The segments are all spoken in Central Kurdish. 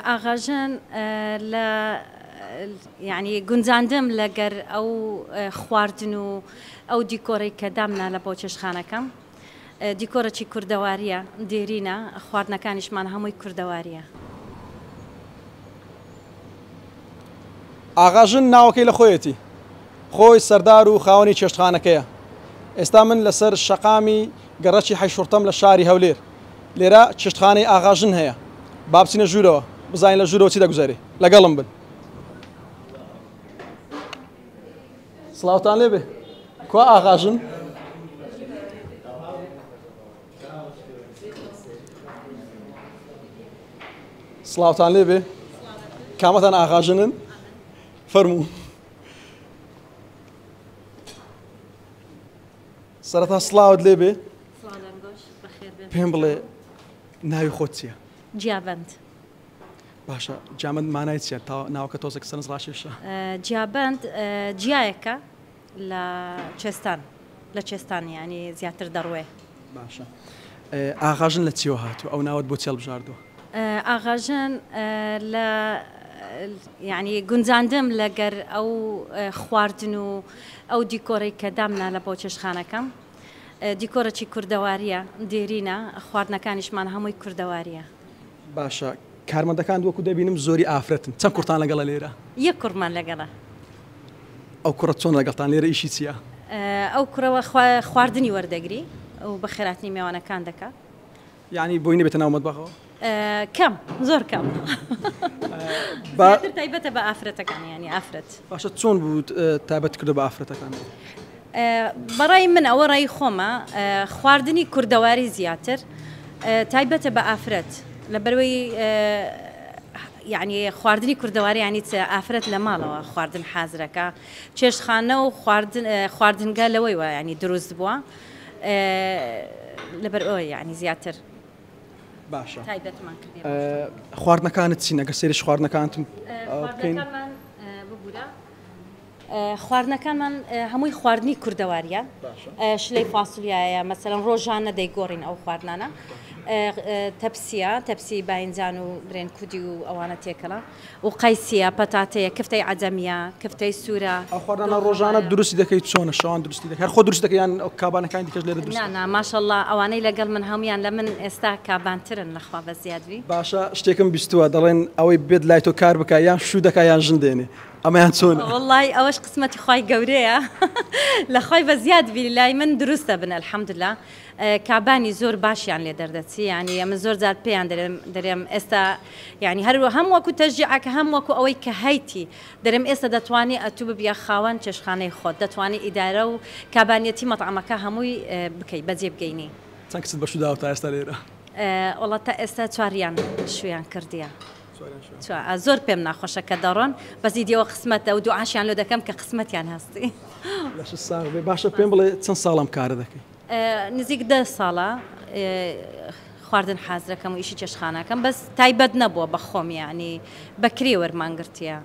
ئاغاژن لە یعنی گونجاندم لەگەر ئەو خواردن و ئەو دیکۆڕی کە دامنا لە بۆ چێشخانەکەم دیکۆرەی کوردەواریە دێرینە خواردنەکانیشمان هەمووی کوردەواریە. ئاغاژن ناوەکەی لە خۆیەتی خۆی سەردار و خاوەنی چێشتخانەکەیە. ئێستا من لەسەر شەقامی گەڕەکی حەیشوڕتەم لە شاری هەولێر لێرە چێشتخانەی ئاغاژن هەیە. با بچینە ژوورەوە بزانین لە ژوورەوە چی دەگوزارێ لەگەڵم بن. سڵاوتان لێبێ کوا ئاغاژن؟ سڵاوتان لێبێ کامەتان ئاغاژنن؟ فەرموو. سەرەتا سڵاوت لێبێ پێم بڵێ ناوی خۆت چییە؟ جیابەند. باشە جامەند مانای چییە تا ناوەکە تۆزێک سەرنج ڕاشێشە؟ جیابەند جیایەکە لە چێستان لە چێستان ینی زیاتر دەڕوێ. باشە ئاغاژن لە چیوە هاتووە ئەو ناوت بۆ چێڵ بژاردووە؟ ئاغاژن لە یعنی گونجاندم لەگەر ئەو خواردن و ئەو دیکۆڕی کە دامنا لە بۆ چێشخانەکەم دیکۆرەی کوردەواریە دێرینە خواردنەکانیشمان هەمووی کوردەواریە. باشە کارمەندەکان وەکو دەبینم زۆری ئافرەتن چەند کوڕتان لەگەڵە لێرە؟ یەک کوڕمان لەگەڵە. ئەو کوڕە چۆن لەگەڵتان لێرە ئیشی چییە؟ ئەو کوڕەوە خواردنی وەردەگری و بە خێراتنی میوانەکان دەکات. یعنی بۆی نەبێتە ناو مەتبەخەوە؟ کەم زۆر کەم تایبەتە بە ئافرەتەکان ینی ئافرەت. باشە چۆن بوو تایبەت کردو بە ئافرەتەکان؟ بەڕای من ئەوە ڕای خۆمە خواردنی کوردەواری زیاتر تایبەتە بە ئافرەت لە بەروەی یعنی خواردنی کوردەواری ینی ئافرەت لە ماڵەوە خواردن حازرەکە چێشتخانە و خواردنگە لەوەی وە ینی دروست بووە لەبەر ئەوە یعنی زیاتر. باشە تایبەتمان کردێ. خواردنەکانت چین ئەگەر سێریش خواردنەکانتم خواردنەکانمان ببوورە خواردنەکانمان هەمووی خواردنی کوردەواریە شلەی فاسولیایە مەسەڵەن ڕۆژانە دەیگۆڕین ئەو خواردنانە تەپسیە تەپسی باینجان و برێن کودی و ئەوانە تێکەڵە و قەیسیە پەتاتەیە کفتەی عەجەمیە کفتەی سوورە. ئەو خواردنە ڕۆژانە دروستی دەکەیت چۆنە شەوان دروستی دەکەیت هەر خۆ دروست دەکەیان ئەو کابانەکانی دیکەش لێرە دروست؟ نا ماشەڵڵا ئەوانەی لەگەڵ من هەمویان لە من ئێستا کابانترن لەخوا بە زیادوی. باشە شتێکم بیستووە دەڵێن ئەوەی بێت لای تۆ کار بکە یان شوو دەکە یان ژن دێنێ ئەمەیان چۆنە؟ وەڵڵی ئەوەش قسمەتی خوای گەورەیە لە خۆی بە زیادوی لای من دروستە بن ئەلحەمدولیلا کابانی زۆر باشیان لێ دەردەچی ینی ئەمە زۆر جار پێیان دەرێم ئێستا ینی هەروە هەم وەکو تەشجیعەکە هەم وەکو ئەوەی کە هەیتی دەرێم ئێستا دەتوانێت ئەتوو ببیە خاوەن چێشخانەی خۆت دەتوانێت ئیدارە و کابانیەتی مەطعەمەکە هەمووی بکەیت بەجێ بگەینی. چەند کەست بەشو داوە تا ئێستا لێرە؟ وەڵڵا تا ئێستا چواریان شویان کردیە. زۆر پێم ناخۆشە کە دەڕۆن بەس ئیدیەوە قسمەتە و دوعاشیان لێ دەکەم کە قسمەتیان هەستی. باشە پێم بڵێ چەند ساڵم کارە دەکەی؟ نزیک 10 ساڵە خواردن حازرەکەم و ئیشی چێشخانەکەم بەس تایبەت نەبووە بە خۆم ینی بەکری وەرمانگرتیە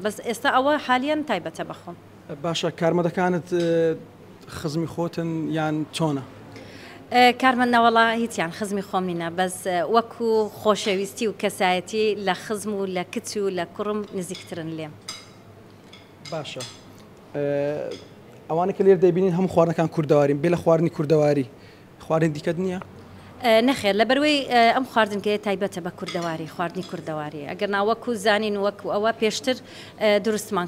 بەس ئێستا ئەوە حالیان تایبەتە بەخۆم. باشە کارمەندەکانت خزمی خۆتن یان چۆنە؟ کارمەندەوەڵا هیچیان خزمی خۆمینە بەس وەکو خۆشەویستی و کەسایەتی لە خزم و لە کچ و لە کوڕم نزیکترن لێم. باشە ئەوانە کە لێر دەبینین هەموو خواردنەکان کوردەوارین بێ لە خواردنی کوردەواری خواردن دیکەت نییە؟ نەخێر لە بەروەی ئەم خواردنکەیە تایبەتە بە کوردەواری خواردنی کوردەواری ئەگەر ناوەکو زانین وەکو ئەوە پێشتر دروستمان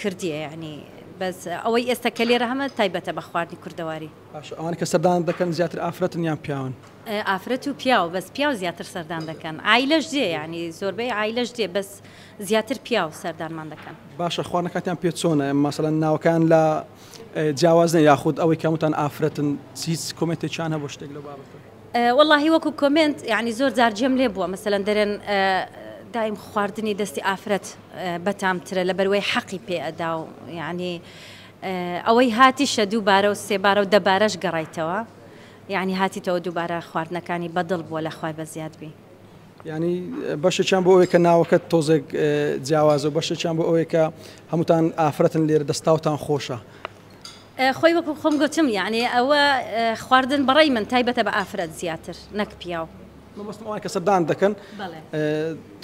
کردیە ینی بەس ئەوەی ئێستا کە لێرە هەمە تایبەتە بە خواردنی کوردەواری. ئەوانە کە سەردان دەکەن زیاتر ئافرەتن یان پیاون؟ ئافرەت و پیاو بەس پیاو زیاتر سەردان دەکەن عایلەش دێ ینی زۆربەی عایلەش دێ بەس زیاتر پیاو سەردانمان دەکەن. باشە خواردنەکانتیان پێ چۆنە مەسەڵەن ناوەکان لە جیاوازنە یاخود ئەوەی کەمتان ئافرەتن هیچ کۆمنتێکیان هەبوو شتێک لە بابەتە؟ وەڵڵاهی وەکو کۆمنت ینی زۆر جار جێم لێ بووە مەسەڵەن دەرێن دایم خواردنی دەستی ئافرەت بەتامترە لە بەروەی حەقی پێ ئەدا و ینی ئەوەی هاتیشە دووبارە و سێبارە و دەبارەش گەڕایتەوە یعنی هاتیتەوە دووبارە خواردنەکانی بەدڵ بووە لە خوای بەزیادبی. ینی بەشێکیان بۆ ئەوەی کە ناوەکەت تۆزێک جیاوازە و بەشێکیان بۆ ئەوەی کە هەمووتان ئافرەتن لێرە دەستاوتان خۆشە. خۆی وەکو خۆم گوتم یعنی ئەوە خواردن بەڕێی من تایبەتە بە ئافرەت زیاتر نەک پیاو مەبەستم ئەوانە کە سەردان دەکەن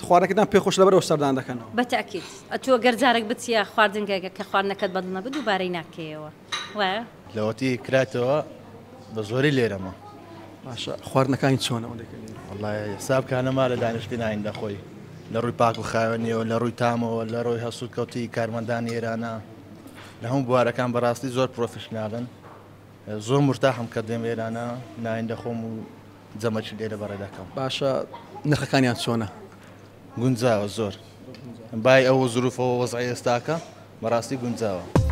خواردنەکەتان پێ خۆش لەبەرەوە سەردان دەکەنەوە بەتەکیید ئەتووە گەرجارێک بچیە خواردنگەکە کە خواردنەکەت بەدڵ نەبێت دووبارەی ناکەیەوە وایە لەوەتی کراتەوە بە زۆری لێرەمە باشە خواردنەکانی چۆنەوە دەکەن والله حسابکانەما لە دانیشتین ئایندا خۆی لە ڕووی پاک و خاوێنیەوە لە ڕووی تامەوە لە ڕۆی هەسوود کەوتی کارمەندانی ئێرانە لە هەموو بوارەکان بەڕاستی زۆر پرۆفشنالن زۆر مرتاحم کە دێم ئێرانە نایندە خۆم و جەمەچی لێرە بەڕێ دەکەم باشە نرخەکانیان چۆنە گونجاوە زۆر بای ئەو زروفەوە وەزعی ئێستاکە بەڕاستی گونجاوە